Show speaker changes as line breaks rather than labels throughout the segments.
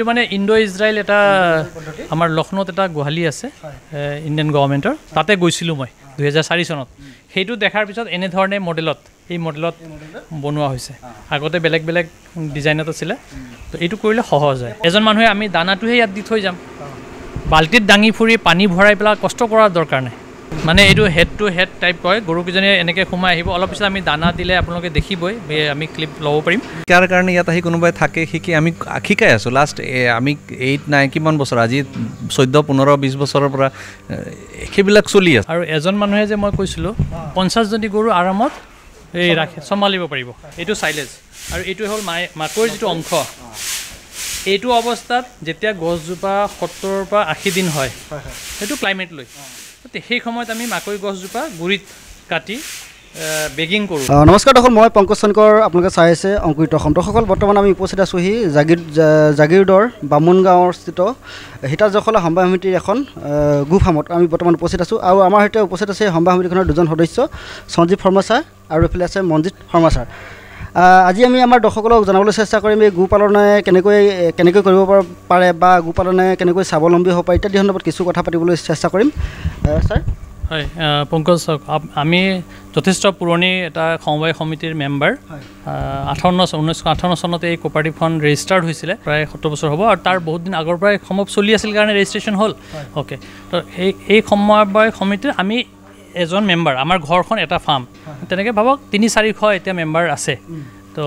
মানে Indo Israel এটা আমাৰ লক্ষ্ণৌত এটা গোহালি আছে ইণ্ডিয়ান গভৰ্ণমেণ্টৰ তাতে গৈছিলোঁ মই 2004 চনত সেইটো দেখাৰ পিছত এনে ধৰণে মডেলত এই মডেলত বনোৱা হৈছে আগতে বেলেগ বেলেগ ডিজাইনত আছিলে তো এইটো কৰিলে সহজ হয় এজন মানুহে আমি দানাটোহে ইয়াত দি থৈ যাম বাল্টিত দাঙি ফুৰি পানী ভৰাই পেলাই কষ্ট কৰাৰ দৰকাৰ নাই মানে এইটো হেড টু হেড টাইপ কয় গৰুকেইজনীয়ে এনেকৈ সোমাই আহিব অলপ পিছত আমি দানা দিলে আপোনালোকে দেখিবই আমি ক্লিপ ল'ব পাৰিম
ইয়াৰ কাৰণে ইয়াত আহি কোনোবাই থাকে শিকি আমি শিকাই আছোঁ লাষ্ট আমি 8-9 কিমান বছৰ আজি 14-15-20 বছৰৰ পৰা সেইবিলাক চলি আছে
আৰু এজন মানুহে যে মই কৈছিলোঁ 50 জনী গৰু আৰামত এই ৰাখি চম্ভালিব পাৰিব এইটো চাইলেজ আৰু এইটো হ'ল মাকৈৰ যিটো অংশ এইটো অৱস্থাত যেতিয়া গছজোপা 70 পৰা 80 দিন হয় সেইটো ক্লাইমেট লৈ সেই সময়ত আমি মাকৈ গছজোপা গুৰিত কাটি বেগিং কৰোঁ
নমস্কাৰ দৰ্শক মই পংকজ চনকৰ আপোনালোকে চাই আছে অংকুৰিত অসম দৰ্শকসকল বৰ্তমান আমি উপস্থিত আছোঁহি জাগিৰোডৰ বামুণ গাঁৱৰ স্থিত হিতা জখলা সম্বাদ সমিতিৰ এখন গো ফাৰ্মত আমি বৰ্তমান উপস্থিত আছোঁ আৰু আমাৰ সৈতে উপস্থিত আছে সম্বাদ সমিতিখনৰ দুজন সদস্য সঞ্জীৱ শৰ্মা ছাৰ আৰু এইফালে আছে মনজিৎ শৰ্মা ছাৰ আজি আমি আমাৰ দৰ্শকসকলক জনাবলৈ চেষ্টা কৰিম এই গোপালনে কেনেকৈ কৰিব পাৰে বা গোপালনে কেনেকৈ স্বাৱলম্বী হ'ব পাৰে ইত্যাদি সন্দৰ্ভত কিছু কথা পাতিবলৈ চেষ্টা কৰিম ছাৰ
হয় পংকজ আমি যথেষ্ট পুৰণি এটা সমবায় সমিতিৰ মেম্বাৰ 1958 চনতে এই কোপাৰেটিভখন ৰেজিষ্টাৰ্ড হৈছিলে প্ৰায় 70 বছৰ হ'ব আৰু তাৰ বহুত দিন আগৰ পৰাই সম্ভৱ চলি আছিল কাৰণে ৰেজিষ্ট্ৰেশ্যন হ'ল অ'কে তো এই সমবায় সমিতিৰ আমি এজন মেম্বাৰ আমাৰ ঘৰখন এটা ফাৰ্ম তেনেকৈ ভাবক 3-400 এতিয়া মেম্বাৰ আছে তো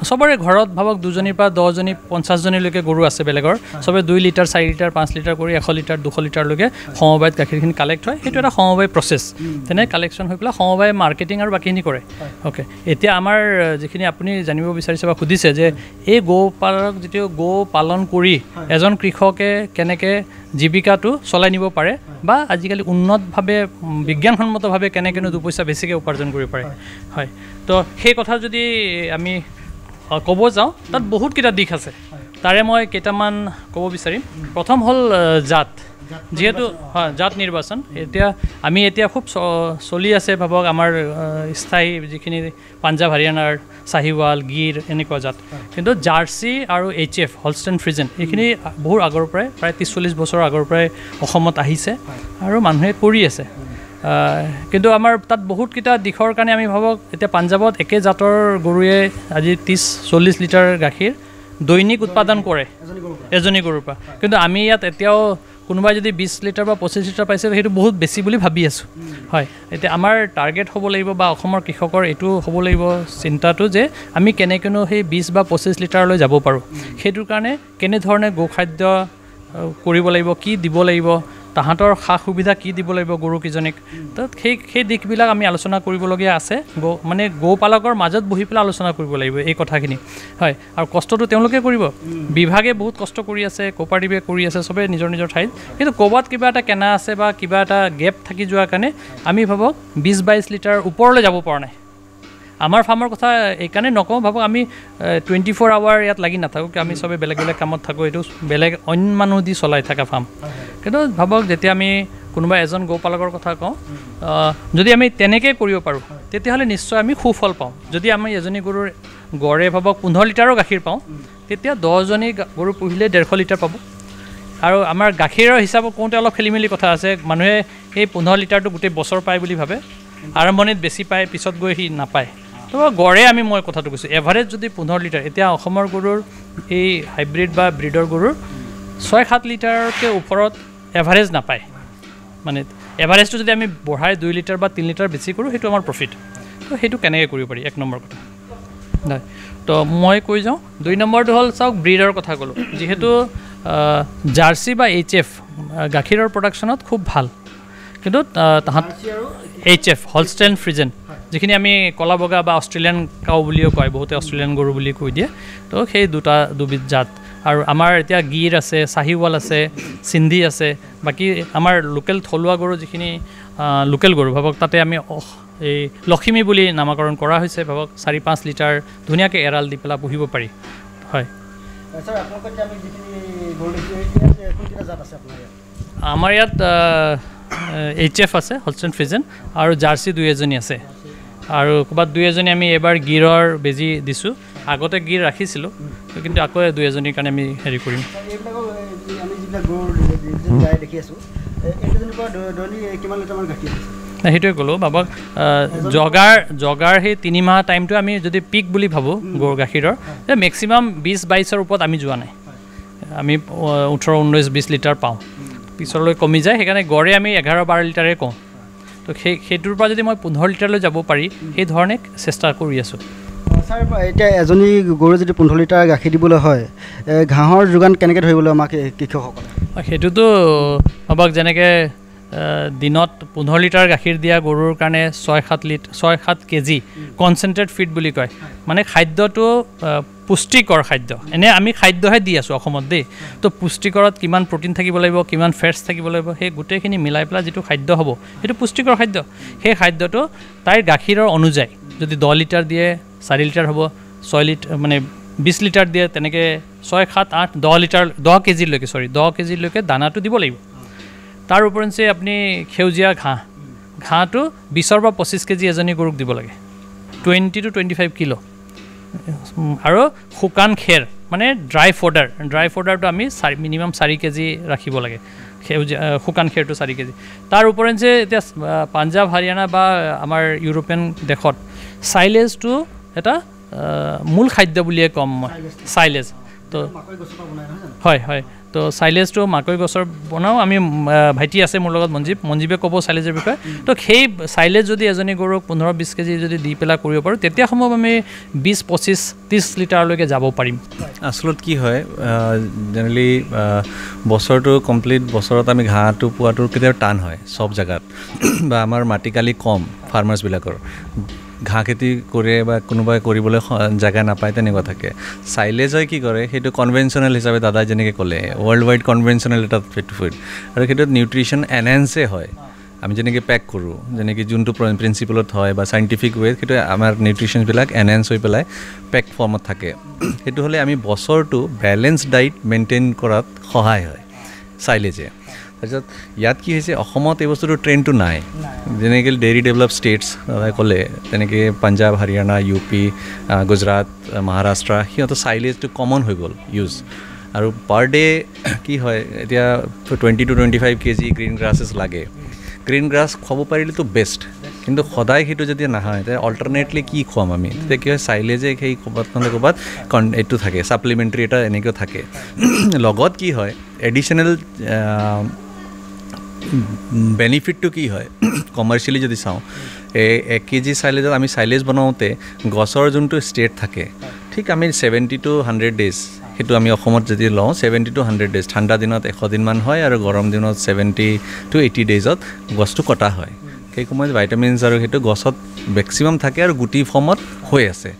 চবৰে ঘৰত ভাবক 2জনীৰ পৰা 10জনী 50 জনীলৈকে গৰু আছে বেলেগৰ চবে 2 লিটাৰ 4 লিটাৰ 5 লিটাৰ কৰি 100 লিটাৰ 200 লিটাৰলৈকে সমবায়ত গাখীৰখিনি কালেক্ট হয় সেইটো এটা সমবায় প্ৰচেছ তেনে কালেকশ্যন হৈ পেলাই সমবায় মাৰ্কেটিং আৰু বাকীখিনি কৰে অ'কে এতিয়া আমাৰ যিখিনি আপুনি জানিব বিচাৰিছে বা সুধিছে যে এই গোপালক যিটো গো পালন কৰি এজন কৃষকে কেনেকৈ জীৱিকাটো চলাই নিব পাৰে বা আজিকালি উন্নতভাৱে বিজ্ঞানসন্মতভাৱে কেনেকৈ দুপইচা বেছিকৈ উপাৰ্জন কৰিব পাৰে হয় তো সেই কথা যদি আমি ক'ব যাওঁ তাত বহুতকেইটা দিশ আছে তাৰে মই কেইটামান ক'ব বিচাৰিম প্ৰথম হ'ল জাত যিহেতু হয় জাত নিৰ্বাচন এতিয়া খুব চলি আছে ভাবক আমাৰ স্থায়ী যিখিনি পাঞ্জাৱ হাৰিয়ানাৰ চাহিৱাল গিৰ এনেকুৱা জাত কিন্তু জাৰ্চি আৰু HF হলষ্টেইন ফ্ৰিজেন এইখিনি বহুত আগৰ পৰাই প্ৰায় 30-40 বছৰ আগৰ পৰাই অসমত আহিছে আৰু মানুহে কৰি আছে কিন্তু আমাৰ তাত বহুতকেইটা দিশৰ কাৰণে আমি ভাবক এতিয়া পাঞ্জাৱত একে জাতৰ গৰুৱে আজি 30-40 লিটাৰ গাখীৰ দৈনিক উৎপাদন কৰে এজনী গৰুৰ পৰা কিন্তু আমি ইয়াত এতিয়াও কোনোবাই যদি 20 লিটাৰ বা 25 লিটাৰ পাইছে সেইটো বহুত বেছি বুলি ভাবি আছোঁ হয় এতিয়া আমাৰ টাৰ্গেট হ'ব লাগিব বা অসমৰ কৃষকৰ এইটো হ'ব লাগিব চিন্তাটো যে আমি কেনেকৈনো সেই 20 বা 25 লিটাৰলৈ যাব পাৰোঁ সেইটোৰ কাৰণে কেনেধৰণে গোখাদ্য কৰিব লাগিব কি দিব লাগিব তাহাঁতৰ সা সুবিধা কি দিব লাগিব গৰুকেইজনীক তো সেই দিশবিলাক আমি আলোচনা কৰিবলগীয়া আছে মানে গোপালকৰ মাজত বহি পেলাই আলোচনা কৰিব লাগিব এই কথাখিনি হয় আৰু কষ্টটো তেওঁলোকে কৰিব বিভাগে বহুত কষ্ট কৰি আছে কোপাৰেটিভে কৰি আছে চবে নিজৰ নিজৰ ঠাইত কিন্তু ক'ৰবাত কিবা এটা কেনা আছে বা কিবা এটা গেপ থাকি যোৱাৰ কাৰণে আমি ভাবক 20-22 লিটাৰ ওপৰলৈ যাব পৰা নাই আমাৰ ফাৰ্মৰ কথা এইকাৰণে নকওঁ ভাবক আমি 24 আৱাৰ ইয়াত লাগি নাথাকোঁ আমি চবে বেলেগ বেলেগ কামত থাকোঁ এইটো বেলেগ অন্য মানুহ দি চলাই থকা ফাৰ্ম কিন্তু ভাবক যেতিয়া আমি কোনোবা এজন গোপালকৰ কথা কওঁ যদি আমি তেনেকৈ কৰিব পাৰোঁ তেতিয়াহ'লে নিশ্চয় আমি সুফল পাওঁ যদি আমি এজনী গৰুৰ গড়ে ভাবক 15 লিটাৰো গাখীৰ পাওঁ তেতিয়া 10জনী গৰু পুহিলে 150 লিটাৰ পাব আৰু আমাৰ গাখীৰৰ হিচাপত কওঁতে অলপ খেলি মেলি কথা আছে মানুহে সেই 15 লিটাৰটো গোটেই বছৰ পায় বুলি ভাবে আৰম্ভণিত বেছি পায় পিছত গৈ সি নাপায় তো গড়ে মই কথাটো কৈছোঁ এভাৰেজ যদি 15 লিটাৰ এতিয়া অসমৰ গৰুৰ এই হাইব্ৰিড বা ব্ৰিডৰ গৰুৰ 6-7 লিটাৰতকৈ ওপৰত এভাৰেজ নাপায় মানে এভাৰেজটো যদি আমি বঢ়াই 2 লিটাৰ বা 3 লিটাৰ বেছি কৰোঁ সেইটো আমাৰ প্ৰফিট তো সেইটো কেনেকৈ কৰিব পাৰি 1 নম্বৰ কথা নাই তো মই কৈ যাওঁ 2 নম্বৰটো হ'ল চাওক ব্ৰিডৰ কথা ক'লোঁ যিহেতু জাৰ্চি বা HF গাখীৰৰ প্ৰডাকশ্যনত খুব ভাল কিন্তু তাহাঁত HF হলষ্টেইন ফ্ৰিজেন যিখিনি আমি কলা বগা বা অষ্ট্ৰেলিয়ান কাউ বুলিও কয় বহুতে অষ্ট্ৰেলিয়ান গৰু বুলি কৈ দিয়ে তো সেই দুবিধ জাত আৰু আমাৰ এতিয়া গিৰ আছে চাহিৱাল আছে সিন্ধি আছে বাকী আমাৰ লোকেল থলুৱা গৰু যিখিনি লোকেল গৰু ভাবক তাতে আমি এই লক্ষ্মী বুলি নামাকৰণ কৰা হৈছে ভাবক 4-5 লিটাৰ ধুনীয়াকৈ এৰাল দি পেলাই পুহিব পাৰি হয় আমাৰ ইয়াত HF আছে হলষ্টেইন ফ্ৰিজেন আৰু জাৰ্চি 2 এজনী আছে আৰু ক'ৰবাত 2 এজনী আমি এবাৰ গিৰৰ বেজি দিছোঁ আগতে গিৰ ৰাখিছিলোঁ কিন্তু আকৌ 2-এজনীৰ কাৰণে আমি হেৰি কৰিম
এইবিলাকক আমি যিবিলাক গৰুৰ গাই দেখি আছোঁ এইকেইজনীৰ পৰা দৈনিক কিমান লিটাৰমান গাখীৰ আছে
সেইটোৱে ক'লোঁ বাবাক জগাৰ সেই 3 মাহ টাইমটো আমি যদি পিক বুলি ভাবোঁ গৰু গাখীৰৰ মেক্সিমাম 20-22ৰ ওপৰত আমি যোৱা নাই আমি 18-19-20 লিটাৰ পাওঁ পিছলৈ কমি যায় সেইকাৰণে গড়ে আমি 11-12 লিটাৰে কওঁ তো সেইটোৰ পৰা যদি মই 15 লিটাৰলৈ যাব পাৰি সেই ধৰণে চেষ্টা কৰি আছোঁ
ছাৰ এতিয়া এজনী গৰু যদি 15 লিটাৰ গাখীৰ দিবলৈ হয় ঘাঁহৰ যোগান কেনেকৈ ধৰিবলৈ আমাক কৃষকসকলে
সেইটোতো বাবাক যেনেকৈ দিনত 15 লিটাৰ গাখীৰ দিয়া গৰুৰ কাৰণে 6-7 কেজি কনচেনট্ৰেট ফিড বুলি কয় মানে খাদ্যটো পুষ্টিকৰ খাদ্য এনে আমি খাদ্যহে দি আছোঁ অসমত দেই তো পুষ্টিকৰত কিমান প্ৰটিন থাকিব লাগিব কিমান ফেটছ থাকিব লাগিব সেই গোটেইখিনি মিলাই পেলাই যিটো খাদ্য হ'ব সেইটো পুষ্টিকৰ খাদ্য সেই খাদ্যটো তাইৰ গাখীৰৰ অনুযায়ী যদি 10 লিটাৰ দিয়ে 4 লিটাৰ হ'ব 6 লিটাৰ মানে 20 লিটাৰ দিয়ে তেনেকৈ 6-7-8-10 লিটাৰ 10 কেজিলৈকে দানাটো দিব লাগিব তাৰ ওপৰঞ্চি আপুনি সেউজীয়া ঘাঁহটো 20 পৰা 25 কেজি এজনী গৰুক দিব লাগে 20 to 25 কিলো আৰু শুকান খেৰ মানে ড্ৰাই ফডাৰটো আমি মিনিমাম 4 কেজি ৰাখিব লাগে সেউজীয়া শুকান খেৰটো 4 কেজি তাৰ ওপৰঞ্চি এতিয়া পাঞ্জাৱ হাৰিয়ানা বা আমাৰ ইউৰোপিয়ান দেশত চাইলেজটো এটা মূল খাদ্য বুলিয়ে ক'ম মই চাইলেজ তো হয় তো চাইলেজটো মাকৈ গছৰ বনাওঁ আমি ভাইটি আছে মোৰ লগত মঞ্জীৱে ক'ব চাইলেজৰ বিষয়ে তো সেই চাইলেজ যদি এজনী গৰুক 15-20 কেজি যদি দি পেলাই কৰিব পাৰোঁ তেতিয়া সম্ভৱ আমি 20-25-30 লিটাৰলৈকে যাব পাৰিম
আচলত কি হয় জেনেৰেলি বছৰটো কমপ্লিট বছৰত আমি ঘাঁহটো পোৱাটো কেতিয়াবা টান হয় চব জেগাত বা আমাৰ মাটিকালি কম ফাৰ্মাৰ্ছবিলাকৰ ঘাঁহ খেতি কৰে বা কোনোবাই কৰিবলৈ জেগা নাপায় তেনেকুৱা থাকে চাইলেজ হয় কি কৰে সেইটো কনভেনশ্যনেল হিচাপে দাদাই যেনেকৈ ক'লে ৱৰ্ল্ড ৱাইড কনভেনশ্যনেল এটা ফুড আৰু সেইটোত নিউট্ৰিশ্যন এনহেঞ্চে হয় আমি যেনেকৈ পেক কৰোঁ যেনেকৈ যোনটো প্ৰিন্সিপলত হয় বা চাইণ্টিফিক ৱেত সেইটো আমাৰ নিউট্ৰিশ্যনবিলাক এনহেঞ্চ হৈ পেলাই পেক ফৰ্মত থাকে সেইটো হ'লে আমি বছৰটো বেলেঞ্চ ডাইট মেইনটেইন কৰাত সহায় হয় চাইলেজে তাৰপিছত ইয়াত কি হৈছে অসমত এই বস্তুটো ট্ৰেণ্ডটো নাই যেনেকৈ ডেইৰী ডেভেলপ ষ্টেটছ ক'লে তেনেকৈ পাঞ্জাৱ হাৰিয়ানা UP গুজৰাট মহাৰাষ্ট্ৰ সিহঁতৰ চাইলেজটো কমন হৈ গ'ল ইউজ আৰু পাৰ ডে কি হয় এতিয়া 20 to 25 কেজি গ্ৰীণ গ্ৰাছেছ লাগে গ্ৰীণ গ্ৰাছ খুৱাব পাৰিলেতো বেষ্ট কিন্তু সদায় সেইটো যদি নহয় তেতিয়া অল্টাৰনেটলি কি খুৱাম আমি তেতিয়া কি হয় চাইলেজে সেই ক'ৰবাত নহ'লে ক'ৰবাত এইটো থাকে ছাপ্লিমেণ্টাৰী এটা এনেকৈ থাকে লগত কি হয় এডিশ্যনেল বেনিফিটটো কি হয় কমাৰ্চিয়েলি যদি চাওঁ 1 কেজি চাইলেজত আমি চাইলেজ বনাওঁতে গছৰ যোনটো ষ্টেট থাকে ঠিক আমি 70 to 100 ডেজ সেইটো আমি অসমত যদি লওঁ 70 to 100 ডেজ ঠাণ্ডা দিনত 100 দিনমান হয় আৰু গৰম দিনত 70 to 80 ডেজত গছটো কটা হয় সেই সময়ত ভাইটামিনছ আৰু সেইটো গছত মেক্সিমাম থাকে আৰু গুটি ফৰ্মত হৈ আছে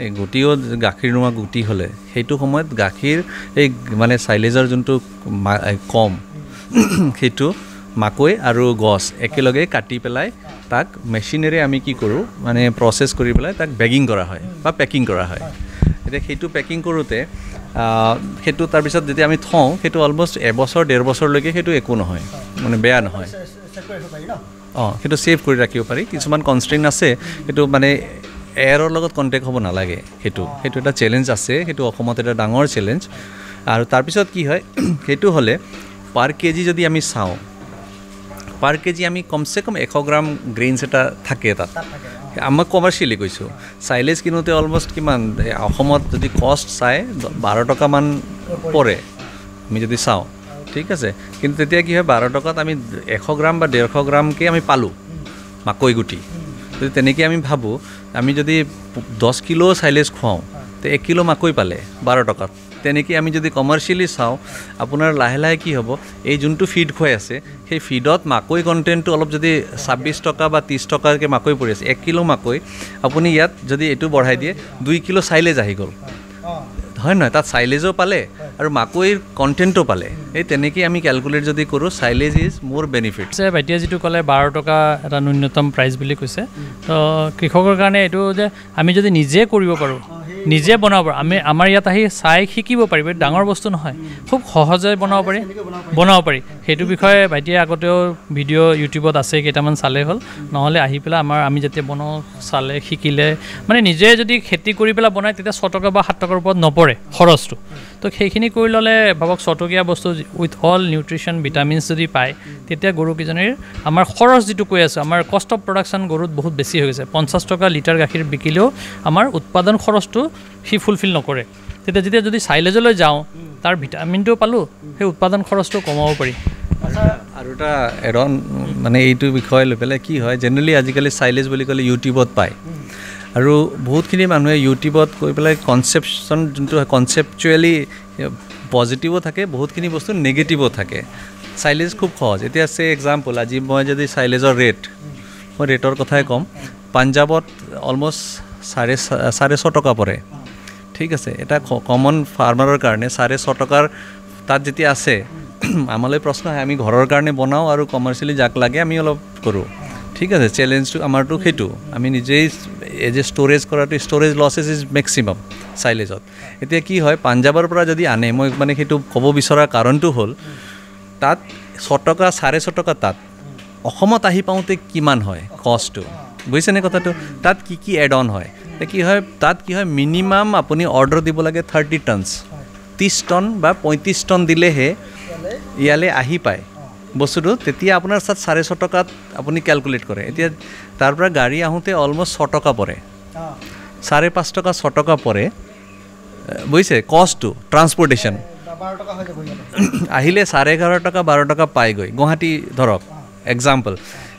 এই গুটিও গাখীৰ নোহোৱা গুটি হ'লে সেইটো সময়ত গাখীৰ এই মানে চাইলেজৰ যোনটো কম সেইটো মাকৈ আৰু গছ একেলগে কাটি পেলাই তাক মেচিনেৰে আমি কি কৰোঁ মানে প্ৰচেছ কৰি পেলাই তাক বেগিং কৰা হয় বা পেকিং কৰা হয় এতিয়া সেইটো পেকিং কৰোঁতে সেইটো তাৰপিছত যেতিয়া আমি থওঁ সেইটো অলমষ্ট 1-1.5 বছৰলৈকে সেইটো একো নহয় মানে বেয়া নহয় সেইটো ছেভ কৰি ৰাখিব পাৰি কিছুমান কনষ্ট্ৰেইন আছে সেইটো মানে এয়াৰৰ লগত কণ্টেক্ট হ'ব নালাগে সেইটো এটা চেলেঞ্জ আছে সেইটো অসমত এটা ডাঙৰ চেলেঞ্জ আৰু তাৰপিছত কি হয় সেইটো হ'লে পাৰ কেজি যদি আমি চাওঁ পাৰ কেজি আমি কমচে কম 100 গ্ৰাম গ্ৰেইনছ এটা থাকে তাত আমাক কমাৰ্চিয়েলি কৈছোঁ চাইলেজ কিনোতে অলমষ্ট কিমান অসমত যদি কষ্ট চাই 12 টকামান পৰে আমি যদি চাওঁ ঠিক আছে কিন্তু তেতিয়া কি হয় 12 টকাত আমি 100 গ্ৰাম বা 150 গ্ৰামকৈ আমি পালোঁ মাকৈ গুটি যদি তেনেকৈ আমি ভাবোঁ আমি যদি 10 কিলো চাইলেজ খুৱাওঁ তো 1 কিলো মাকৈ পালে 12 টকাত তেনেকৈ আমি যদি কমাৰ্চিয়েলি চাওঁ আপোনাৰ লাহে লাহে কি হ'ব এই যোনটো ফিড খুৱাই আছে সেই ফিডত মাকৈ কণ্টেণ্টটো অলপ যদি 26 টকা বা 30 টকাকৈ মাকৈ পৰি আছে 1 কিলো মাকৈ আপুনি ইয়াত যদি এইটো বঢ়াই দিয়ে 2 কিলো চাইলেজ আহি গ'ল হয় নহয় তাত চাইলেজো পালে আৰু মাকৈৰ কণ্টেণ্টো পালে এই তেনেকৈ আমি কেলকুলেট যদি কৰোঁ চাইলেজ ইজ মোৰ বেনিফিট
ভাইটিয়ে যিটো ক'লে 12 টকা এটা ন্যূনতম প্ৰাইচ বুলি কৈছে তো কৃষকৰ কাৰণে এইটো যে আমি যদি নিজে কৰিব পাৰোঁ নিজে বনাব আমাৰ ইয়াত আহি চাই শিকিব পাৰিব ডাঙৰ বস্তু নহয় খুব সহজে বনাব পাৰি সেইটো বিষয়ে ভাইটিয়ে আগতেও ভিডিঅ' ইউটিউবত আছে কেইটামান চালে হ'ল নহ'লে আহি পেলাই আমি যেতিয়া বনাওঁ চালে শিকিলে মানে নিজে যদি খেতি কৰি পেলাই বনায় তেতিয়া 6 টকা বা 7 টকাৰ ওপৰত নপৰে খৰচটো তো সেইখিনি কৰি ল'লে ভাবক 6 টকীয়া বস্তু উইথ অল নিউট্ৰিশ্যন ভিটামিনছ যদি পায় তেতিয়া গৰুকেইজনীৰ আমাৰ খৰচ যিটো কৈ আছোঁ আমাৰ কষ্ট অফ প্ৰডাকশ্যন গৰুত বহুত বেছি হৈ গৈছে 50 টকা লিটাৰ গাখীৰ বিকিলেও আমাৰ উৎপাদন খৰচটো সি ফুলফিল নকৰে তেতিয়া যেতিয়া যদি চাইলেজলৈ যাওঁ তাৰ ভিটামিনটো পালোঁ সেই উৎপাদন খৰচটো কমাব পাৰি
আৰু এটা এডন মানে এইটো বিষয় লৈ পেলাই কি হয় জেনেৰেলি আজিকালি চাইলেজ বুলি ক'লে ইউটিউবত পায় আৰু বহুতখিনি মানুহে ইউটিউবত গৈ পেলাই কনচেপশ্যন যোনটো হয় কনচেপচুৱেলি পজিটিভো থাকে বহুতখিনি বস্তু নেগেটিভো থাকে চাইলেজ খুব সহজ এতিয়া আছে এক্সাম্পল আজি মই যদি চাইলেজৰ মই ৰেটৰ কথাই ক'ম পাঞ্জাৱত অলমষ্ট 6.5 টকা পৰে ঠিক আছে এটা কমন ফাৰ্মাৰৰ কাৰণে 6.5 টকাৰ তাত যেতিয়া আছে আমালৈ প্ৰশ্ন হয় আমি ঘৰৰ কাৰণে বনাওঁ আৰু কমাৰ্চিয়েলি যাক লাগে আমি অলপ কৰোঁ ঠিক আছে চেলেঞ্জটো আমাৰতো সেইটো আমি নিজেই এজ এ ষ্ট'ৰেজ কৰাটো ষ্ট'ৰেজ লছেছ ইজ মেক্সিমাম চাইলেজত এতিয়া কি হয় পাঞ্জাৱৰ পৰা যদি আনে মই মানে সেইটো ক'ব বিচৰা কাৰণটো হ'ল তাত 6 টকা 6.5 টকা তাত অসমত আহি পাওঁতে কিমান হয় কষ্টটো বুজিছেনে কথাটো তাত কি এড অন হয় কি হয় তাত কি হয় মিনিমাম আপুনি অৰ্ডাৰ দিব লাগে 30 টনছ 30 টন বা 35 টন দিলেহে ইয়ালৈ আহি পায় বস্তুটো তেতিয়া আপোনাৰ তাত 6.5 টকাত আপুনি কেলকুলেট কৰে এতিয়া তাৰ পৰা গাড়ী আহোঁতে অলমষ্ট 6 টকা পৰে 5.5 টকা 6 টকা পৰে বুজিছে কষ্টটো ট্ৰান্সপৰ্টেশ্যন আহিলে 11.5 টকা 12 টকা পায়গৈ গুৱাহাটী ধৰক এক্সাম্পল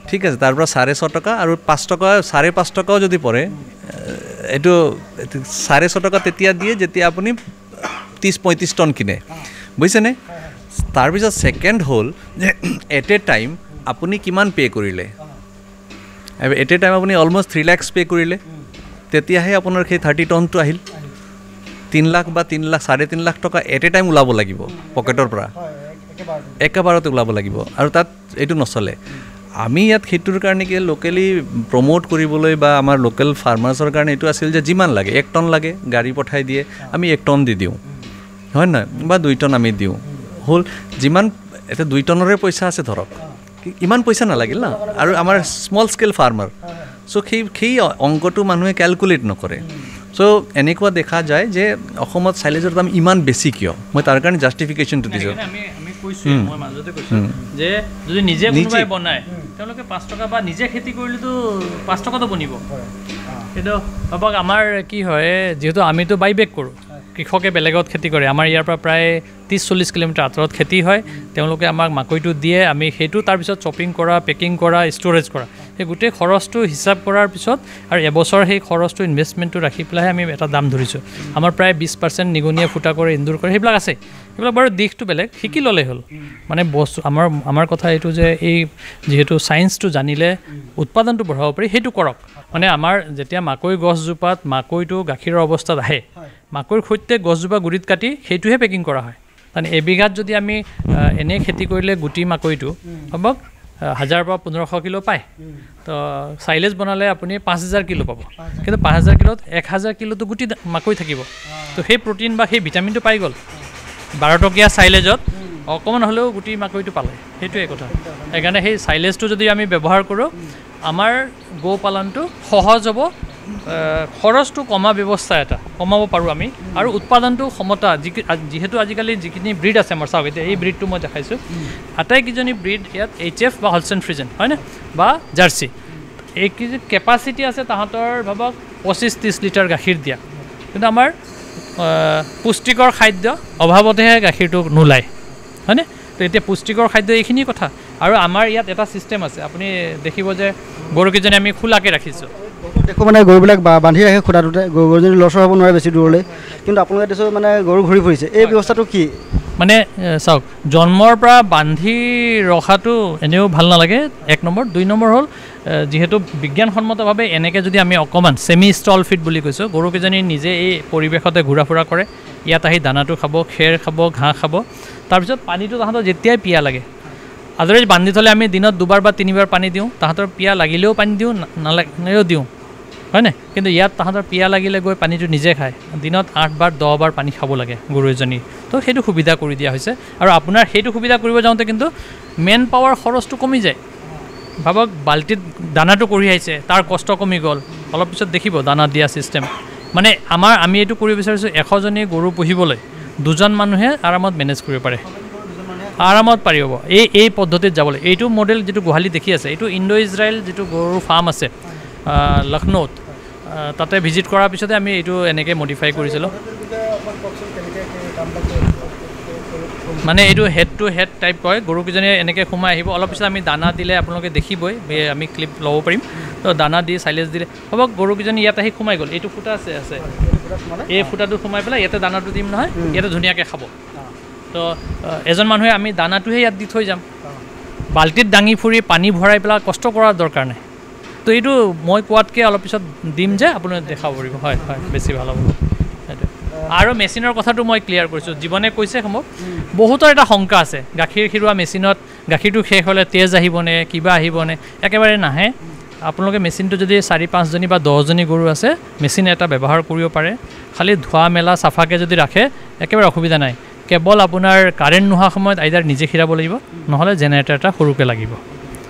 ঠিক আছে তাৰ পৰা 6.5 টকা আৰু 5 টকা 5.5 টকাও যদি পৰে এইটো 6.5 টকা তেতিয়া দিয়ে যেতিয়া আপুনি 30-35 টন কিনে বুজিছেনে তাৰপিছত ছেকেণ্ড হ'ল যে এট এ টাইম আপুনি কিমান পে' কৰিলে এট এ টাইম আপুনি অলমষ্ট 3 লাখ পে' কৰিলে তেতিয়াহে আপোনাৰ সেই 30 টনটো আহিল 3 লাখ বা 3 লাখ 3.5 লাখ টকা এট এ টাইম ওলাব লাগিব পকেটৰ পৰা একেবাৰতে ওলাব লাগিব আৰু তাত এইটো নচলে আমি ইয়াত সেইটোৰ কাৰণে কি লোকেলি প্ৰমোট কৰিবলৈ বা আমাৰ লোকেল ফাৰ্মাৰ্ছৰ কাৰণে এইটো আছিল যে যিমান লাগে 1 টন লাগে গাড়ী পঠাই দিয়ে আমি 1 টন দি দিওঁ হয় নহয় বা 2 টন আমি দিওঁ হ'ল যিমান এটা 2 টনৰে পইচা আছে ধৰক ইমান পইচা নালাগিল না আৰু আমাৰ স্মল স্কেল ফাৰ্মাৰ চ' সেই অংকটো মানুহে কেলকুলেট নকৰে চ' এনেকুৱা দেখা যায় যে অসমত চাইলেজৰ দাম ইমান বেছি কিয় মই তাৰ কাৰণে জাষ্টিফিকেশ্যনটো দিছোঁ
মই মাজতে কৈছোঁ যে যদি নিজে কোনোবাই বনায় তেওঁলোকে 5 টকা বা নিজে খেতি কৰিলেতো 5 টকাতো বনিব কিন্তু ভাবক আমাৰ কি হয় যিহেতু আমিতো বাইবেক কৰোঁ কৃষকে বেলেগত খেতি কৰে আমাৰ ইয়াৰ পৰা প্ৰায় 30-40 কিলোমিটাৰ আঁতৰত খেতি হয় তেওঁলোকে আমাক মাকৈটো দিয়ে আমি সেইটো তাৰপিছত শ্বপিং কৰা পেকিং কৰা ষ্ট'ৰেজ কৰা সেই গোটেই খৰচটো হিচাপ কৰাৰ পিছত আৰু এবছৰ সেই খৰচটো ইনভেষ্টমেণ্টটো ৰাখি পেলাইহে আমি এটা দাম ধৰিছোঁ আমাৰ প্ৰায় 20% নিগনিয়ে ফুটা কৰে ইন্দুৰ কৰে সেইবিলাক আছে সেইবিলাক বাৰু দিশটো বেলেগ শিকি ল'লেই হ'ল মানে বস্তু আমাৰ কথা এইটো যে এই যিহেতু ছায়েন্সটো জানিলে উৎপাদনটো বঢ়াব পাৰি সেইটো কৰক মানে আমাৰ যেতিয়া মাকৈ গছজোপাত মাকৈটো গাখীৰৰ অৱস্থাত আহে মাকৈৰ সৈতে গছজোপা গুৰিত কাটি সেইটোহে পেকিং কৰা হয় তাৰমানে এবিঘাত যদি আমি এনেই খেতি কৰিলে গুটি মাকৈটো ভাবক 1000 পৰা 1500 কিলো পায় তো চাইলেজ বনালে আপুনি 5000 কিলো পাব কিন্তু 5000 কিলোত 1000 কিলোটো গুটি মাকৈ থাকিব তো সেই প্ৰটিন বা সেই ভিটামিনটো পাই গ'ল 12 টকীয়া চাইলেজত অকণমান হ'লেও গুটি মাকৈটো পালে সেইটোৱে কথা সেইকাৰণে সেই চাইলেজটো যদি আমি ব্যৱহাৰ কৰোঁ আমাৰ গো পালনটো সহজ হ'ব খৰচটো কমা ব্যৱস্থা এটা কমাব পাৰোঁ আমি আৰু উৎপাদনটো ক্ষমতা যিহেতু আজিকালি যিখিনি ব্ৰিড আছে আমাৰ চাওক এতিয়া এই ব্ৰিডটো মই দেখাইছোঁ আটাইকেইজনী ব্ৰিড ইয়াত HF বা হলষ্টেইন ফ্ৰিজিয়ান হয়নে বা জাৰ্চি এই কেপাচিটি আছে তাহাঁতৰ ভাবক 25-30 লিটাৰ গাখীৰ দিয়া কিন্তু আমাৰ পুষ্টিকৰ খাদ্য অভাৱতেহে গাখীৰটো নোলায় হয়নে তো এতিয়া পুষ্টিকৰ খাদ্য এইখিনি কথা আৰু আমাৰ ইয়াত এটা ছিষ্টেম আছে আপুনি দেখিব যে গৰুকেইজনী আমি খোলাকৈ ৰাখিছোঁ
দেখোঁ মানে গৰুবিলাক বান্ধি ৰাখে খুটাটোতে গৰুজনী লৰচৰ হ'ব নোৱাৰে বেছি দূৰলৈ কিন্তু আপোনালোকে দেখিছোঁ মানে গৰু ঘূৰি ফুৰিছে এই ব্যৱস্থাটো কি
মানে চাওক জন্মৰ পৰা বান্ধি ৰখাটো এনেও ভাল নালাগে 1 নম্বৰ 2 নম্বৰ হ'ল যিহেতু বিজ্ঞানসন্মতভাৱে এনেকৈ যদি আমি অকণমান ছেমি ষ্টল ফিড বুলি কৈছোঁ গৰুকেইজনী নিজে এই পৰিৱেশতে ঘূৰা ফুৰা কৰে ইয়াত আহি দানাটো খাব খেৰ খাব ঘাঁহ খাব তাৰপিছত পানীটো তাহাঁতৰ যেতিয়াই পিয়া লাগে আদৰে বান্ধি থ'লে আমি দিনত 2 বাৰ বা 3 বাৰ পানী দিওঁ তাহাঁতৰ পিয়া লাগিলেও পানী দিওঁ নালাগিলেও দিওঁ হয় নাই কিন্তু ইয়াত তাহাঁতৰ পিয়া লাগিলে গৈ পানীটো নিজে খায় দিনত 8 বাৰ 10 বাৰ পানী খাব লাগে গৰু এজনী তো সেইটো সুবিধা কৰি দিয়া হৈছে আৰু আপোনাৰ সেইটো সুবিধা কৰিব যাওঁতে কিন্তু মেন পাৱাৰ খৰচটো কমি যায় ভাবক বাল্টিত দানাটো কঢ়িয়াইছে তাৰ কষ্ট কমি গ'ল অলপ পিছত দেখিব দানা দিয়া চিষ্টেম মানে আমি এইটো কৰিব বিচাৰিছোঁ 100জনী গৰু পুহিবলৈ 2জন মানুহে আৰামত মেনেজ কৰিব পাৰে আৰামত পাৰিব এই পদ্ধতিত যাবলৈ এইটো মডেল যিটো গোহালি দেখি আছে এইটো ইণ্ডো ইজৰাইল যিটো গৰুৰ ফাৰ্ম আছে লক্ষ্ণৌত তাতে ভিজিট কৰাৰ পিছতে আমি এইটো এনেকৈ মডিফাই কৰিছিলোঁ মানে এইটো হেড টু হেড টাইপ কয় গৰুকেইজনীয়ে এনেকৈ সোমাই আহিব অলপ পিছত আমি দানা দিলে আপোনালোকে দেখিবই আমি ক্লিপ ল'ব পাৰিম তো দানা দি চাইলেজ দিলে হ'ব গৰুকেইজনী ইয়াত আহি সোমাই গ'ল এইটো ফুটা আছে এই ফুটাটো সোমাই পেলাই ইয়াতে দানাটো দিম নহয় ইয়াতে ধুনীয়াকৈ খাব তো এজন মানুহে আমি দানাটোহে ইয়াত দি থৈ যাম বাল্টিত দাঙি ফুৰি পানী ভৰাই পেলাই কষ্ট কৰাৰ দৰকাৰ নাই তো এইটো মই কোৱাতকৈ অলপ পিছত দিম যে আপোনালোকে দেখাব পাৰিব হয় বেছি ভাল হ'ব সেইটোৱে আৰু মেচিনৰ কথাটো মই ক্লিয়াৰ কৰিছোঁ জীৱনে কৈছে সম্ভৱ বহুতৰ এটা শংকা আছে গাখীৰ খিৰোৱা মেচিনত গাখীৰটো শেষ হ'লে তেজ আহিবনে কিবা আহিবনে একেবাৰে নাহে আপোনালোকে মেচিনটো যদি 4-5জনী বা 10জনী গৰু আছে মেচিন এটা ব্যৱহাৰ কৰিব পাৰে খালি ধোৱা মেলা চাফাকৈ যদি ৰাখে একেবাৰে অসুবিধা নাই কেৱল আপোনাৰ কাৰেণ্ট নোহোৱা সময়ত আইদাৰ নিজে খিৰাব লাগিব নহ'লে জেনেৰেটাৰ এটা সৰুকৈ লাগিব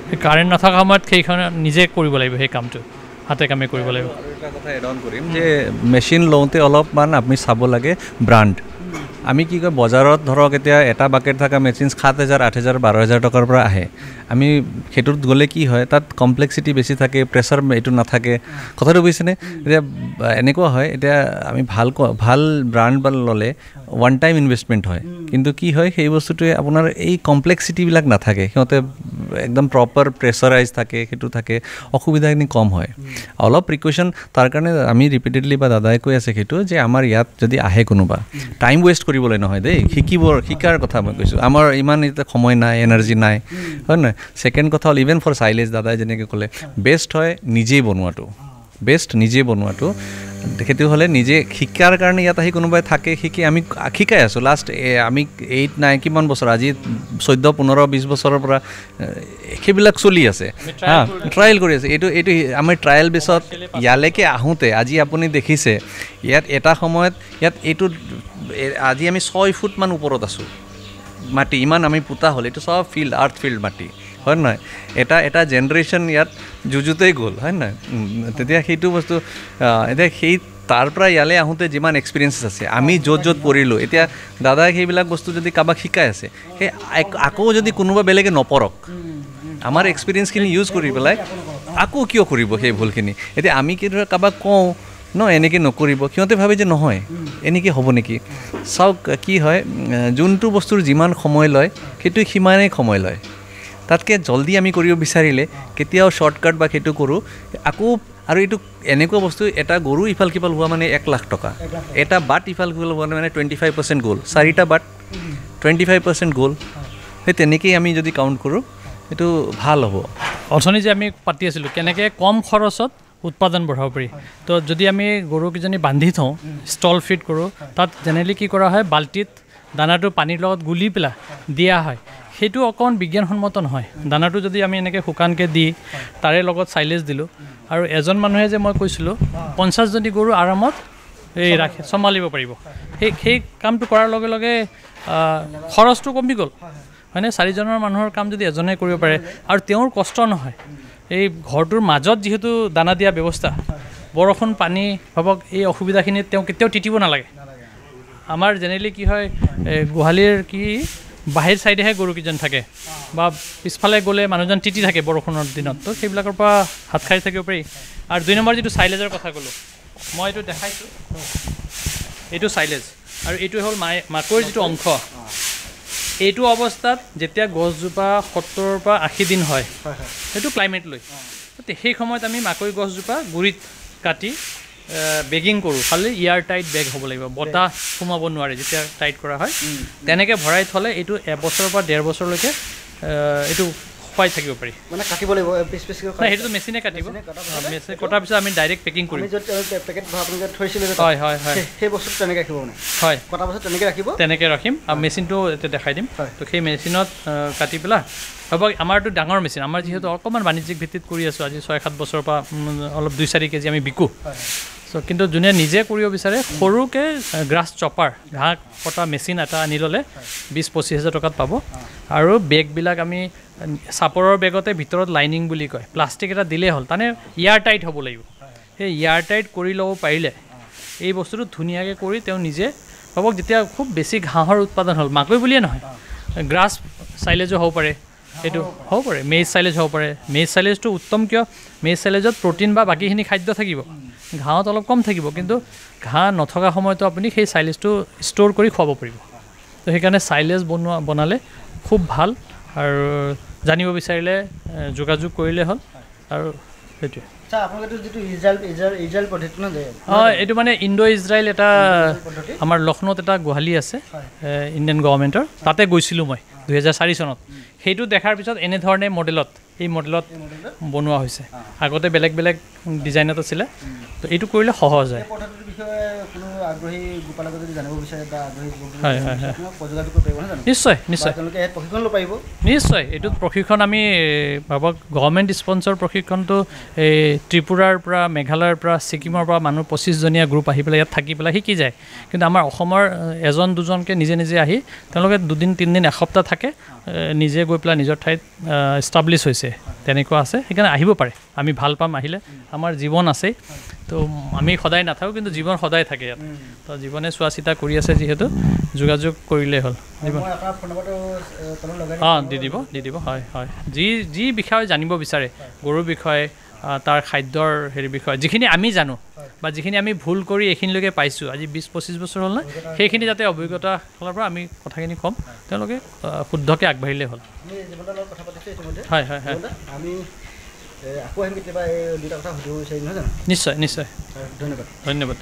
সেই কাৰেণ্ট নথকা সময়ত সেইখন নিজে কৰিব লাগিব সেই কামটো হাতে কামে কৰিব লাগিব
এটা কথা এড অন কৰিম যে মেচিন লওঁতে অলপমান আপুনি চাব লাগে ব্ৰাণ্ড আমি কি কয় বজাৰত ধৰক এতিয়া এটা বাকেট থকা মেচিন 7,000 8,000 12,000 টকাৰ পৰা আহে আমি সেইটোত গ'লে কি হয় তাত কমপ্লেক্সিটি বেছি থাকে প্ৰেছাৰ এইটো নাথাকে কথাটো বুজিছেনে এতিয়া এনেকুৱা হয় এতিয়া আমি ভাল ব্ৰাণ্ড ল'লে ওৱান টাইম ইনভেষ্টমেণ্ট হয় কিন্তু কি হয় সেই বস্তুটোৱে আপোনাৰ এই কমপ্লেক্সিটিবিলাক নাথাকে সিহঁতে একদম প্ৰপাৰ প্ৰেছাৰাইজ থাকে সেইটো থাকে অসুবিধাখিনি কম হয় অলপ প্ৰিকশ্যন তাৰ কাৰণে আমি ৰিপিটেডলি বা দাদাই কৈ আছে সেইটো যে আমাৰ ইয়াত যদি আহে কোনোবা টাইম ৱেষ্ট কৰিবলৈ নহয় দেই শিকাৰ কথা মই কৈছোঁ আমাৰ ইমান এতিয়া সময় নাই এনাৰ্জি নাই হয় নহয় ছেকেণ্ড কথা হ'ল ইভেন ফৰ চাইলেজ দাদাই যেনেকৈ ক'লে বেষ্ট হয় নিজেই বনোৱাটো সেইটো হ'লে নিজে শিকাৰ কাৰণে ইয়াত আহি কোনোবাই থাকে আমি শিকাই আছোঁ লাষ্ট আমি 8-9 কিমান বছৰ আজি 14-15-20 বছৰৰ পৰা সেইবিলাক চলি আছে ট্ৰায়েল কৰি আছে এইটো আমি ট্ৰায়েল বেছত ইয়ালৈকে আহোঁতে আজি আপুনি দেখিছে ইয়াত এটা সময়ত ইয়াত এইটো আজি আমি 6 ফুটমান ওপৰত আছোঁ মাটি ইমান আমি পোতা হ'ল এইটো চব আৰ্থ ফিল্ড মাটি হয় নহয় এটা জেনেৰেশ্যন ইয়াত যুঁজোতেই গ'ল হয় নহয় তেতিয়া সেইটো বস্তু এতিয়া সেই তাৰ পৰা ইয়ালৈ আহোঁতে যিমান এক্সপিৰিয়েঞ্চেছ আছে আমি য'ত পঢ়িলোঁ এতিয়া দাদাই সেইবিলাক বস্তু যদি কাৰোবাক শিকাই আছে সেই আকৌ যদি কোনোবা বেলেগে নপৰক আমাৰ এক্সপিৰিয়েঞ্চখিনি ইউজ কৰি পেলাই আকৌ কিয় কৰিব সেই ভুলখিনি এতিয়া আমি কি ধৰক কাৰোবাক কওঁ এনেকৈ নকৰিব সিহঁতে ভাবে যে নহয় এনেকৈ হ'ব নেকি চাওক কি হয় যোনটো বস্তুৰ যিমান সময় লয় সেইটো সিমানেই সময় লয় তাতকৈ জলদি আমি কৰিব বিচাৰিলে কেতিয়াও শ্বৰ্টকাট বা সেইটো কৰোঁ আকৌ আৰু এইটো এনেকুৱা বস্তু এটা গৰু ইফাল সিফাল হোৱা মানে 1 লাখ টকা এটা বাট ইফাল সিফাল হোৱা মানে 25% গ'ল 4টা বাট 25% গ'ল সেই তেনেকেই আমি যদি কাউণ্ট কৰোঁ এইটো ভাল হ'ব
অথনি যে আমি পাতি আছিলোঁ কেনেকৈ কম খৰচত উৎপাদন বঢ়াব পাৰি তো যদি আমি গৰুকেইজনী বান্ধি থওঁ ষ্টল ফিট কৰোঁ তাত জেনেৰেলি কি কৰা হয় বাল্টিত দানাটো পানীৰ লগত গুলি পেলাই দিয়া হয় সেইটো অকণ বিজ্ঞানসন্মত নহয় দানাটো যদি আমি এনেকৈ শুকানকৈ দি তাৰে লগত চাইলেজ দিলোঁ আৰু এজন মানুহে যে মই কৈছিলোঁ 50জনী গৰু আৰামত চম্ভালিব পাৰিব সেই কামটো কৰাৰ লগে লগে খৰচটো কমি গ'ল হয়নে 4জনৰ মানুহৰ কাম যদি এজনে কৰিব পাৰে আৰু তেওঁৰ কষ্ট নহয় এই ঘৰটোৰ মাজত যিহেতু দানা দিয়া ব্যৱস্থা বৰষুণ পানী ভাবক এই অসুবিধাখিনিত তেওঁ কেতিয়াও তিতিব নালাগে আমাৰ জেনেৰেলি কি হয় গোহালিৰ কি বাহিৰ চাইডেহে গৰুকেইজন থাকে বা পিছফালে গ'লে মানুহজন তিতি থাকে বৰষুণৰ দিনত তো সেইবিলাকৰ পৰা হাত সাৰি থাকিব পাৰি আৰু 2 নম্বৰ যিটো চাইলেজৰ কথা ক'লোঁ মই এইটো দেখাইছোঁ এইটো চাইলেজ আৰু এইটো হ'ল মাকৈৰ যিটো অংশ এইটো অৱস্থাত যেতিয়া গছজোপা 70 পৰা 80 দিন হয় সেইটো ক্লাইমেট লৈ সেই সময়ত আমি মাকৈ গছজোপা গুৰিত কাটি বেগিং কৰোঁ খালি ইয়াৰ টাইট বেগ হ'ব লাগিব বতাহ সোমাব নোৱাৰে যেতিয়া টাইট কৰা হয় তেনেকৈ ভৰাই থ'লে এইটো 1 বছৰৰ পৰা 1.5 বছৰলৈকে এইটো পাই থাকিব পাৰি
মানে কাটিব লাগিব পিচ পিচ কৰি
নাই সেইটোতো মেচিনে কাটিব মেচিনে কটাৰ পিছত আমি ডাইৰেক্ট পেকিং কৰিম
আমি য'ত পেকেট আপোনালোকে থৈছিলে
হয় হয় হয়
সেই বস্তুটো তেনেকৈ ৰাখিব মানে
হয়
কটাৰ পাছত তেনেকৈ ৰাখিব
তেনেকৈ ৰাখিম আৰু মেচিনটো এতিয়া দেখাই দিম তো সেই মেচিনত কাটি পেলাই হ'ব আমাৰতো ডাঙৰ মেচিন আমাৰ যিহেতু অকণমান বাণিজ্যিক ভিত্তিত কৰি আছোঁ আজি 6-7 বছৰৰ পৰা অলপ 2-4 কেজি আমি বিকোঁ চ' কিন্তু যোনে নিজে কৰিব বিচাৰে সৰুকৈ গ্ৰাছ চপাৰ ঘাঁহ কটা মেচিন এটা আনি ল'লে 20-25 হাজাৰ টকাত পাব আৰু বেগবিলাক আমি চাপৰৰ বেগতে ভিতৰত লাইনিং বুলি কয় প্লাষ্টিক এটা দিলেই হ'ল তাৰমানে ইয়াৰ টাইট হ'ব লাগিব সেই ইয়াৰ টাইট কৰি ল'ব পাৰিলে এই বস্তুটো ধুনীয়াকৈ কৰি তেওঁ নিজে ভাবক যেতিয়া খুব বেছি ঘাঁহৰ উৎপাদন হ'ল মাকৈ বুলিয়ে নহয় গ্ৰাছ চাইলেজো হ'ব পাৰে সেইটো হ'ব পাৰে মেজ চাইলেজ হ'ব পাৰে মেজ চাইলেজটো উত্তম কিয় মেজ চাইলেজত প্ৰ'টিন বা বাকীখিনি খাদ্য থাকিব ঘাঁহত অলপ কম থাকিব কিন্তু ঘাঁহ নথকা সময়তো আপুনি সেই চাইলেজটো ষ্ট'ৰ কৰি খুৱাব পাৰিব তো সেইকাৰণে চাইলেজ বনালে খুব ভাল আৰু জানিব বিচাৰিলে যোগাযোগ কৰিলে হ'ল আৰু সেইটোৱে এইটো মানে ইণ্ডো ইজৰাইল এটা আমাৰ লক্ষ্ণৌত এটা গোহালি আছে ইণ্ডিয়ান গভৰ্ণমেণ্টৰ তাতে গৈছিলোঁ মই 2004 চনত সেইটো দেখাৰ পিছত এনেধৰণে মডেলত এই মডেলত বনোৱা হৈছে আগতে বেলেগ বেলেগ ডিজাইনত আছিলে তো এইটো কৰিলে সহজ হয় হয় হয় হয় নিশ্চয় নিশ্চয় নিশ্চয় এইটোত প্ৰশিক্ষণ আমি ভাবক গভৰ্ণমেণ্ট স্পনচৰ প্ৰশিক্ষণটো এই ত্ৰিপুৰাৰ পৰা মেঘালয়ৰ পৰা ছিকিমৰ পৰা মানুহ 25 জনীয়া গ্ৰুপ আহি পেলাই ইয়াত থাকি পেলাই শিকি যায় কিন্তু আমাৰ অসমৰ এজন দুজনকৈ নিজে নিজে আহি তেওঁলোকে 2-3 দিন এসপ্তাহ থাকে নিজে গৈ পেলাই নিজৰ ঠাইত এষ্টাব্লিছ হৈছে তেনেকুৱা আছে সেইকাৰণে আহিব পাৰে আমি ভাল পাম আহিলে আমাৰ জীৱন আছে তো আমি সদায় নাথাকোঁ কিন্তু জীৱন সদায় থাকে ইয়াত তো জীৱনে চোৱা চিতা কৰি আছে যিহেতু যোগাযোগ কৰিলেই হ'ল জীৱন দি দিব হয় হয় যি বিষয়ে জানিব বিচাৰে গৰুৰ বিষয়ে তাৰ খাদ্যৰ হেৰি বিষয়ে যিখিনি আমি জানো বা যিখিনি আমি ভুল কৰি এইখিনিলৈকে পাইছোঁ আজি 20-25 বছৰ হ'ল নাই সেইখিনি যাতে অভিজ্ঞতা ফালৰ পৰা আমি কথাখিনি ক'ম তেওঁলোকে শুদ্ধকৈ আগবাঢ়িলেই হ'ল হয় হয় হয়
নিশ্চয় নিশ্চয়
ধন্যবাদ